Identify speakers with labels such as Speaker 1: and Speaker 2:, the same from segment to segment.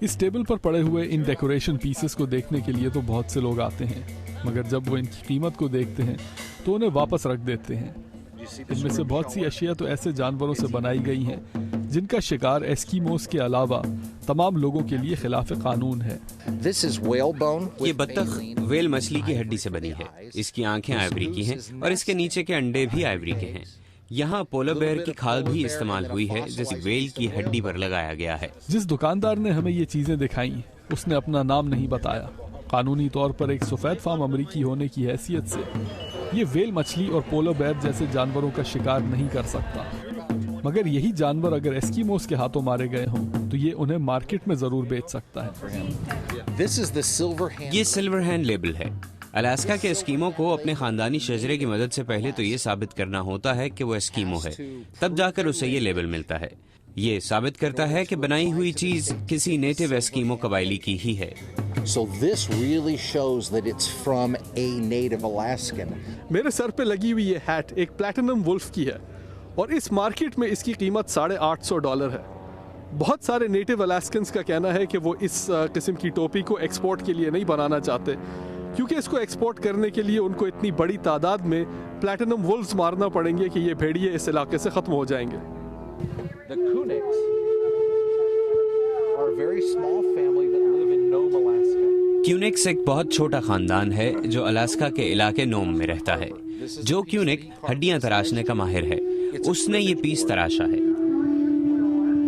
Speaker 1: इस टेबल पर पड़े हुए इन डेकोरेशन पीसेस को देखने के लिए तो बहुत से लोग आते हैं, मगर जब वो इनकी कीमत को देखते हैं तो उन्हें वापस रख देते हैं। इनमें से बहुत सी अशिया तो ऐसे जानवरों से बनाई गई हैं जिनका शिकार एस्कीमोस के अलावा तमाम लोगों के लिए खिलाफ कानून है।
Speaker 2: ये बत्तख वेल मछली की हड्डी से बनी है। इसकी आंखें आइवरी की हैं और इसके नीचे के अंडे भी आइवरी के हैं। यहाँ पोलर बेयर की खाल भी इस्तेमाल हुई है, जिसे वेल की हड्डी पर लगाया गया है।
Speaker 1: जिस दुकानदार ने हमें ये चीजें दिखाई उसने अपना नाम नहीं बताया। कानूनी तौर पर एक सफेद फार्म अमरीकी होने की हैसियत से ये वेल मछली और पोलर बेयर जैसे जानवरों का शिकार नहीं कर सकता, मगर यही जानवर अगर एस्कीमोस के हाथों मारे गए हों तो ये उन्हें मार्केट में जरूर बेच सकता है।
Speaker 2: ये सिल्वर हैंड लेबल है। अलास्का के एस्कीमो को अपने खानदानी शजरे की मदद से पहले तो ये साबित करना होता है कि वो एस्कीमो है, तब जाकर उसे ये लेबल मिलता है। ये साबित करता है कि बनाई हुई चीज किसी नेटिव एस्कीमो कबायली की ही है।
Speaker 3: So this really shows that it's from a native Alaskan.
Speaker 1: मेरे सर पे लगी हुई ये हैट एक प्लैटिनम वुल्फ की है और इस मार्केट में इसकी कीमत $850 है। बहुत सारे नेटिव अलास्कन्स का कहना है कि वो इस किस्म की टोपी को एक्सपोर्ट के लिए नहीं बनाना चाहते, क्योंकि इसको एक्सपोर्ट करने के लिए उनको इतनी बड़ी तादाद में प्लैटिनम वुल्व्स मारना पड़ेंगे कि ये भेड़िए इस इलाके से खत्म हो जाएंगे।
Speaker 3: The Kuniks are a very small family that live in Nome, Alaska.
Speaker 2: क्यूनिक्स एक बहुत छोटा खानदान है जो अलास्का के इलाके नोम में रहता है। जो क्यूनिक हड्डियां तराशने का माहिर है, उसने ये पीस तराशा है।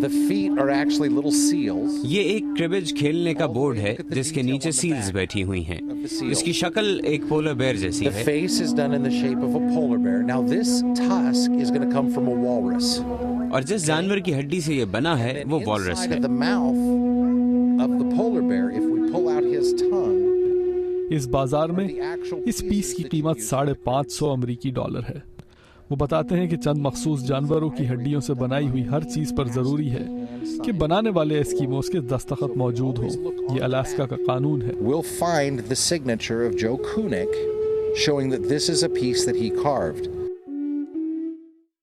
Speaker 3: The feet are actually little seals.
Speaker 2: ये एक क्रिबेज खेलने का बोर्ड है जिसके नीचे सील्स बैठी हुई हैं। इसकी शक्ल एक पोलर बेयर जैसी
Speaker 3: The
Speaker 2: है।
Speaker 3: face is done in the shape of a polar bear. Now this tusk is going to come from a walrus.
Speaker 2: और जिस जानवर की हड्डी से ये बना है वो वॉलरस
Speaker 3: Inside
Speaker 2: है।
Speaker 3: of the mouth of the polar bear, if we pull out his tongue,
Speaker 1: इस बाजार में इस पीस की कीमत $550 है। वो बताते हैं कि चंद मखसूस जानवरों की हड्डियों से बनाई हुई हर चीज पर जरूरी है कि बनाने वाले एस्कीमोस के दस्तखत मौजूद हो। ये अलास्का का कानून है।
Speaker 3: we'll find the signature of Joe Kunik showing that this is a piece that he carved.